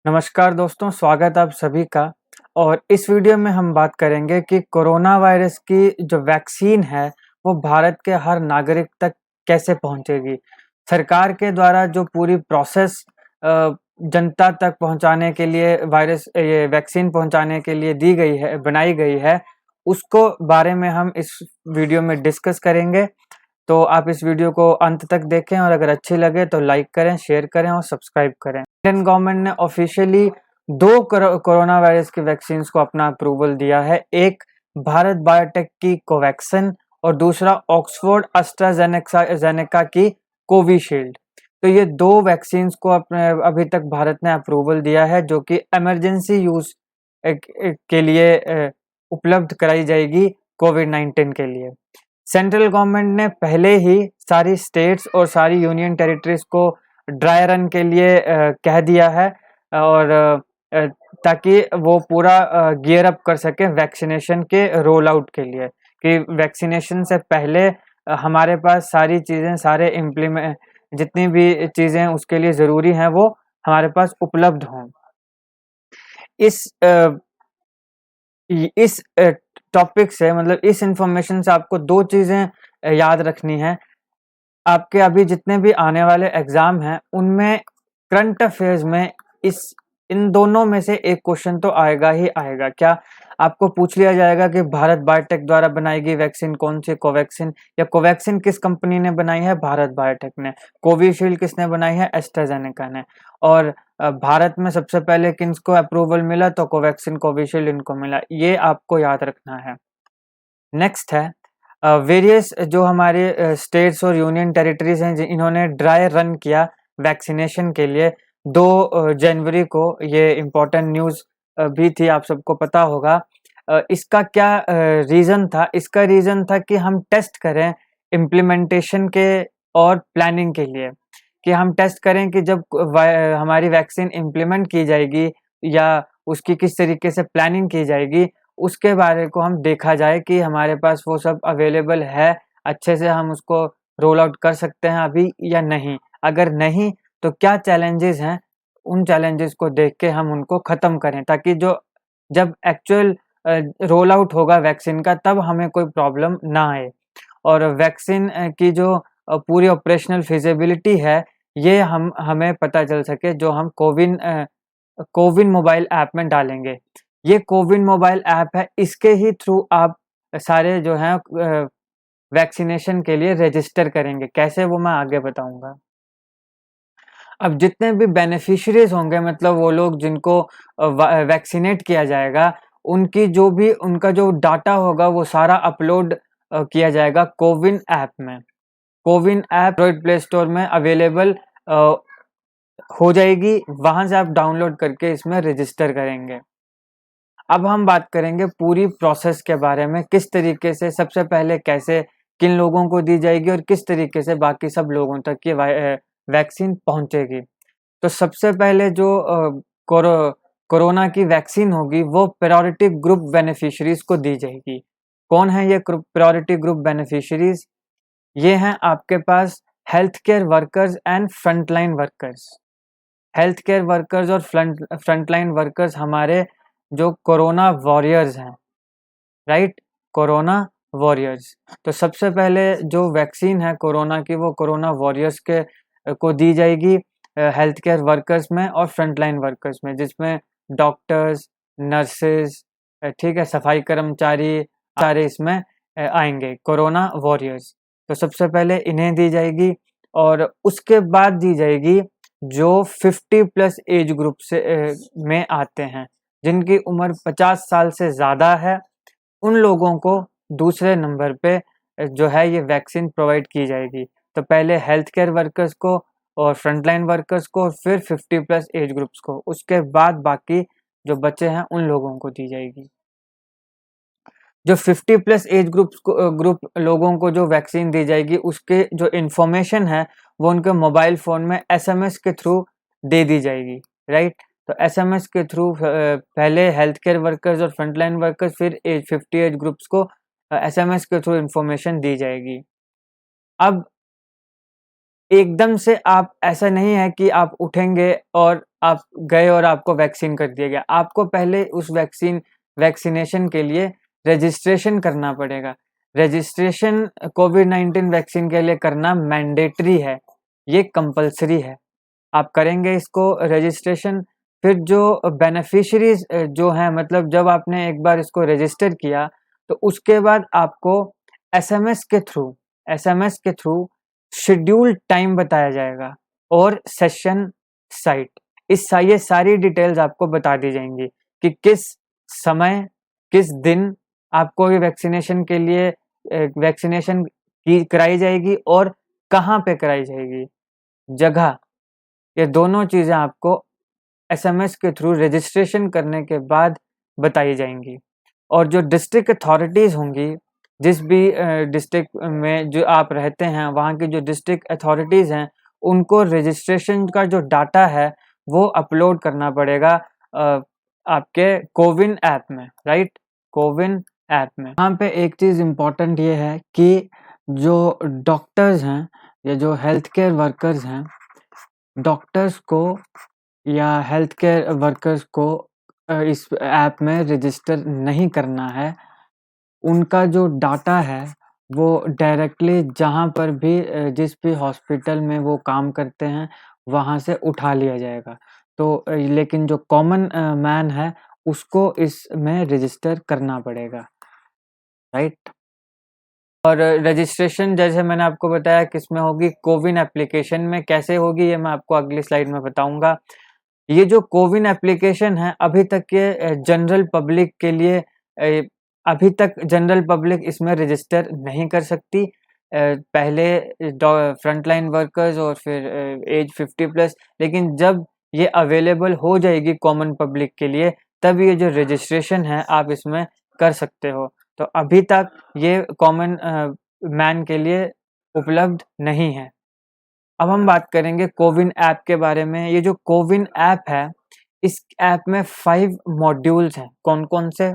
नमस्कार दोस्तों, स्वागत आप सभी का। और इस वीडियो में हम बात करेंगे कि कोरोना वायरस की जो वैक्सीन है वो भारत के हर नागरिक तक कैसे पहुंचेगी। सरकार के द्वारा जो पूरी प्रोसेस जनता तक पहुंचाने के लिए ये वैक्सीन पहुंचाने के लिए दी गई है, बनाई गई है, उसको बारे में हम इस वीडियो में डिस्कस करेंगे। तो आप इस वीडियो को अंत तक देखें और अगर अच्छी लगे तो लाइक करें, शेयर करें और सब्सक्राइब करें। इंडियन गवर्नमेंट ने ऑफिशियली दो कोरोना वायरस की वैक्सीन को अपना अप्रूवल दिया है। एक भारत बायोटेक की कोवैक्सिन और दूसरा ऑक्सफोर्ड एस्ट्राजेनेका की कोविशील्ड। तो ये दो वैक्सीन को अपने अभी तक भारत ने अप्रूवल दिया है, जो कि इमरजेंसी यूज के लिए उपलब्ध कराई जाएगी कोविड-19 के लिए। सेंट्रल गवर्नमेंट ने पहले ही सारी स्टेट्स और सारी यूनियन टेरिटरीज को ड्राई रन के लिए कह दिया है, और ताकि वो पूरा गियर अप कर सके वैक्सीनेशन के रोल आउट के लिए, कि वैक्सीनेशन से पहले हमारे पास सारी चीज़ें, सारे इम्प्लीमेंट जितनी भी चीज़ें उसके लिए ज़रूरी हैं वो हमारे पास उपलब्ध हों। इस टॉपिक से, मतलब इस इंफॉर्मेशन से आपको दो चीज़ें याद रखनी है। आपके अभी जितने भी आने वाले एग्जाम हैं उनमें करंट अफेयर्स में इन दोनों में से एक क्वेश्चन तो आएगा ही आएगा। क्या आपको पूछ लिया जाएगा कि भारत बायोटेक द्वारा बनाई गई वैक्सीन कौन सी, कोवैक्सिन, या कोवैक्सिन किस कंपनी ने बनाई है, भारत बायोटेक ने, कोविशील्ड किसने बनाई है, एस्ट्राजेनेका ने, और भारत में सबसे पहले किसको अप्रूवल मिला, तो कोवैक्सिन कोविशील्ड इनको मिला। ये आपको याद रखना है। नेक्स्ट है वेरियस जो हमारे स्टेट्स और यूनियन टेरिटरीज हैं इन्होंने ड्राई रन किया वैक्सीनेशन के लिए 2 जनवरी को। ये इम्पोर्टेंट न्यूज़ भी थी, आप सबको पता होगा। इसका क्या रीज़न था? इसका रीज़न था कि हम टेस्ट करें इम्प्लीमेंटेशन के और प्लानिंग के लिए, कि हम टेस्ट करें कि जब हमारी वैक्सीन इम्प्लीमेंट की जाएगी या उसकी किस तरीके से प्लानिंग की जाएगी, उसके बारे को हम देखा जाए कि हमारे पास वो सब अवेलेबल है, अच्छे से हम उसको रोल आउट कर सकते हैं अभी या नहीं। अगर नहीं तो क्या चैलेंजेस हैं, उन चैलेंजेस को देख के हम उनको ख़त्म करें, ताकि जब एक्चुअल रोल आउट होगा वैक्सीन का तब हमें कोई प्रॉब्लम ना आए। और वैक्सीन की जो पूरी ऑपरेशनल फिजिबिलिटी है, ये हमें पता चल सके जो हम कोविन मोबाइल ऐप में डालेंगे। ये कोविन मोबाइल ऐप है, इसके ही थ्रू आप सारे जो हैं वैक्सीनेशन के लिए रजिस्टर करेंगे। कैसे, वो मैं आगे बताऊंगा। अब जितने भी बेनिफिशियरीज होंगे, मतलब वो लोग जिनको वैक्सीनेट किया जाएगा, उनका जो डाटा होगा वो सारा अपलोड किया जाएगा कोविन ऐप में। CoWIN app Android play store में अवेलेबल हो जाएगी, वहां से आप डाउनलोड करके इसमें रजिस्टर करेंगे। अब हम बात करेंगे पूरी प्रोसेस के बारे में, किस तरीके से, सबसे पहले कैसे, किन लोगों को दी जाएगी और किस तरीके से बाकी सब लोगों तक ये वैक्सीन पहुंचेगी। तो सबसे पहले जो कोरोना की वैक्सीन होगी वो प्रायोरिटी ग्रुप बेनिफिशरीज को दी जाएगी। कौन है ये प्रायोरिटी ग्रुप बेनिफिशरीज? ये हैं आपके पास health care workers and frontline workers. Health care workers और फ्रंटलाइन वर्कर्स हमारे जो कोरोना वॉरियर्स हैं, राइट, कोरोना वॉरियर्स। तो सबसे पहले जो वैक्सीन है कोरोना की, वो कोरोना वॉरियर्स को दी जाएगी हेल्थ केयर वर्कर्स में और फ्रंटलाइन वर्कर्स में, जिसमें डॉक्टर्स, नर्सेज, ठीक है, सफाई कर्मचारी, सारे इसमें आएंगे, कोरोना वॉरियर्स। तो सबसे पहले इन्हें दी जाएगी, और उसके बाद दी जाएगी जो 50+ एज ग्रुप से में आते हैं, जिनकी उम्र 50 साल से ज़्यादा है। उन लोगों को दूसरे नंबर पे जो है ये वैक्सीन प्रोवाइड की जाएगी। तो पहले हेल्थ केयर वर्कर्स को और फ्रंटलाइन वर्कर्स को, फिर 50+ एज ग्रुप्स को, उसके बाद बाकी जो बच्चे हैं उन लोगों को दी जाएगी। जो 50+ एज ग्रुप लोगों को जो वैक्सीन दी जाएगी, उसके जो इन्फॉर्मेशन है वो उनके मोबाइल फ़ोन में एसएमएस के थ्रू दे दी जाएगी, राइट। तो एसएमएस के थ्रू पहले हेल्थ केयर वर्कर्स और फ्रंटलाइन वर्कर्स, फिर 50 एज ग्रुप्स को एसएमएस के थ्रू इन्फॉर्मेशन दी जाएगी। अब एकदम से आप, ऐसा नहीं है कि आप उठेंगे और आप गए और आपको वैक्सीन कर दिया गया, आपको पहले उस वैक्सीनेशन के लिए रजिस्ट्रेशन करना पड़ेगा। रजिस्ट्रेशन कोविड-19 वैक्सीन के लिए करना मैंडेटरी है, ये कंपल्सरी है। आप करेंगे इसको रजिस्ट्रेशन। फिर जो बेनिफिशियरीज जो हैं, मतलब जब आपने एक बार इसको रजिस्टर किया तो उसके बाद आपको एसएमएस के थ्रू शेड्यूल टाइम बताया जाएगा और सेशन साइट, ये सारी डिटेल्स आपको बता दी जाएंगी कि किस समय किस दिन आपको ये वैक्सीनेशन के लिए वैक्सीनेशन की कराई जाएगी और कहाँ पे कराई जाएगी, जगह, ये दोनों चीजें आपको एसएमएस के थ्रू रजिस्ट्रेशन करने के बाद बताई जाएंगी। और जो डिस्ट्रिक्ट अथॉरिटीज होंगी, जिस भी डिस्ट्रिक्ट में जो आप रहते हैं, वहाँ की जो डिस्ट्रिक्ट अथॉरिटीज हैं, उनको रजिस्ट्रेशन का जो डाटा है वो अपलोड करना पड़ेगा आपके कोविन ऐप में, राइट, कोविन ऐप में। यहाँ पे एक चीज़ इम्पोर्टेंट ये है कि जो डॉक्टर्स हैं या जो हेल्थ केयर वर्कर्स हैं, डॉक्टर्स को या हेल्थ केयर वर्कर्स को इस ऐप में रजिस्टर नहीं करना है। उनका जो डाटा है वो डायरेक्टली जहाँ पर भी जिस भी हॉस्पिटल में वो काम करते हैं वहाँ से उठा लिया जाएगा। तो लेकिन जो कॉमन मैन है उसको इसमें रजिस्टर करना पड़ेगा, राइट। और रजिस्ट्रेशन जैसे मैंने आपको बताया किसमें होगी, कोविन एप्लीकेशन में। कैसे होगी ये मैं आपको अगली स्लाइड में बताऊंगा। ये जो कोविन एप्लीकेशन है अभी तक ये जनरल पब्लिक के लिए अभी तक जनरल पब्लिक इसमें रजिस्टर नहीं कर सकती। पहले फ्रंटलाइन वर्कर्स और फिर एज 50+, लेकिन जब ये अवेलेबल हो जाएगी कॉमन पब्लिक के लिए तब ये जो रजिस्ट्रेशन है आप इसमें कर सकते हो। तो अभी तक ये कॉमन मैन के लिए उपलब्ध नहीं है। अब हम बात करेंगे कोविन ऐप के बारे में। ये जो कोविन ऐप है, इस ऐप में 5 मॉड्यूल्स हैं। कौन कौन से?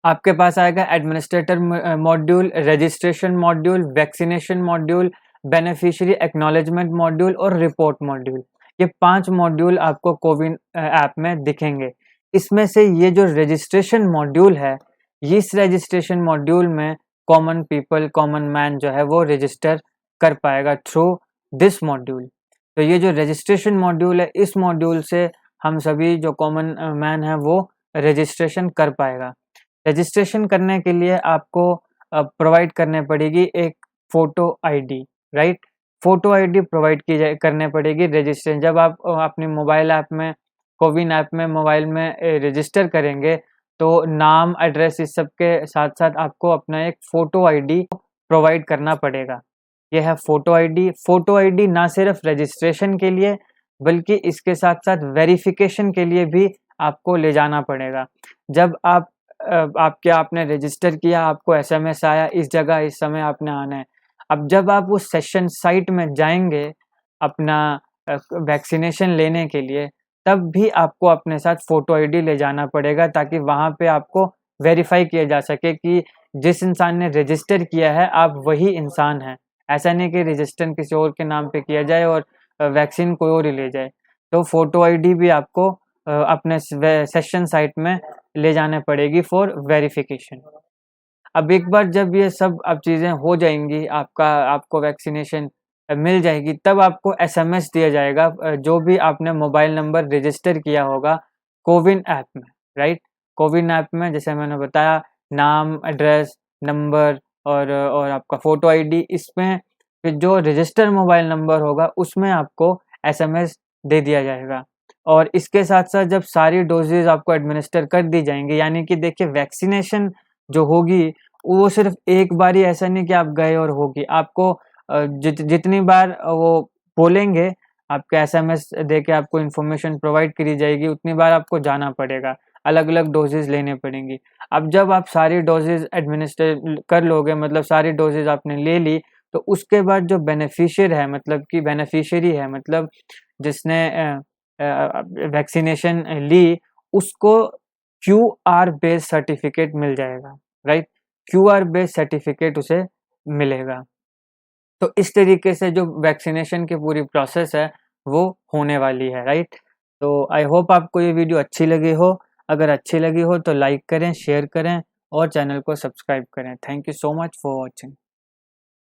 आपके पास आएगा administrator module, registration module, vaccination module, beneficiary acknowledgement module और रिपोर्ट मॉड्यूल। ये 5 मॉड्यूल आपको कोविन ऐप में दिखेंगे। इसमें से ये जो रजिस्ट्रेशन मॉड्यूल है, इस रजिस्ट्रेशन मॉड्यूल में कॉमन पीपल, कॉमन मैन जो है वो रजिस्टर कर पाएगा थ्रू दिस मॉड्यूल। तो ये जो रजिस्ट्रेशन मॉड्यूल है, इस मॉड्यूल से हम सभी जो कॉमन मैन है वो रजिस्ट्रेशन कर पाएगा। रजिस्ट्रेशन करने के लिए आपको प्रोवाइड करने पड़ेगी एक photo ID, right. Photo ID provide करने पड़ेगी रजिस्ट्रेशन। जब आप अपने मोबाइल ऐप में, कोविन ऐप में मोबाइल में रजिस्टर करेंगे तो नाम, एड्रेस, इस सब के साथ साथ आपको अपना एक फ़ोटो आईडी प्रोवाइड करना पड़ेगा। यह है फ़ोटो आईडी। फ़ोटो आईडी ना सिर्फ रजिस्ट्रेशन के लिए बल्कि इसके साथ साथ वेरिफिकेशन के लिए भी आपको ले जाना पड़ेगा। जब आपने रजिस्टर किया, आपको एसएमएस आया इस जगह इस समय आपने आना है। अब जब आप उस सेशन साइट में जाएंगे अपना वैक्सीनेशन लेने के लिए, तब भी आपको अपने साथ फ़ोटो आईडी ले जाना पड़ेगा ताकि वहाँ पे आपको वेरीफाई किया जा सके कि जिस इंसान ने रजिस्टर किया है आप वही इंसान हैं। ऐसा नहीं कि रजिस्टर किसी और के नाम पे किया जाए और वैक्सीन कोई और ही ले जाए। तो फ़ोटो आईडी भी आपको अपने सेशन साइट में ले जाने पड़ेगी फॉर वेरिफिकेशन। अब एक बार जब ये सब अब चीज़ें हो जाएंगी, आपको वैक्सीनेशन मिल जाएगी, तब आपको एसएमएस दिया जाएगा जो भी आपने मोबाइल नंबर रजिस्टर किया होगा कोविन ऐप में, राइट। कोविन ऐप में जैसे मैंने बताया नाम, एड्रेस, नंबर और आपका फ़ोटो आईडी, इसमें फिर जो रजिस्टर मोबाइल नंबर होगा उसमें आपको एसएमएस दे दिया जाएगा। और इसके साथ साथ जब सारी डोजेज आपको एडमिनिस्टर कर दी जाएंगी, यानी कि देखिए वैक्सीनेशन जो होगी वो सिर्फ एक बार ही, ऐसा नहीं कि आप गए और होगी। आपको जितनी बार वो बोलेंगे, आपके एसएमएस दे के आपको इन्फॉर्मेशन प्रोवाइड करी जाएगी, उतनी बार आपको जाना पड़ेगा, अलग अलग डोजेज लेने पड़ेंगी। अब जब आप सारी डोजेज एडमिनिस्टर कर लोगे, मतलब सारी डोजेज आपने ले ली, तो उसके बाद जो बेनिफिशियरी है, मतलब जिसने वैक्सीनेशन ली, उसको क्यूआर बेस्ड सर्टिफिकेट मिल जाएगा, राइट। क्यूआर बेस्ड सर्टिफिकेट उसे मिलेगा। तो इस तरीके से जो वैक्सीनेशन की पूरी प्रोसेस है वो होने वाली है, राइट। तो आई होप आपको ये वीडियो अच्छी लगी हो। अगर अच्छी लगी हो तो लाइक करें, शेयर करें और चैनल को सब्सक्राइब करें। Thank you so much for watching.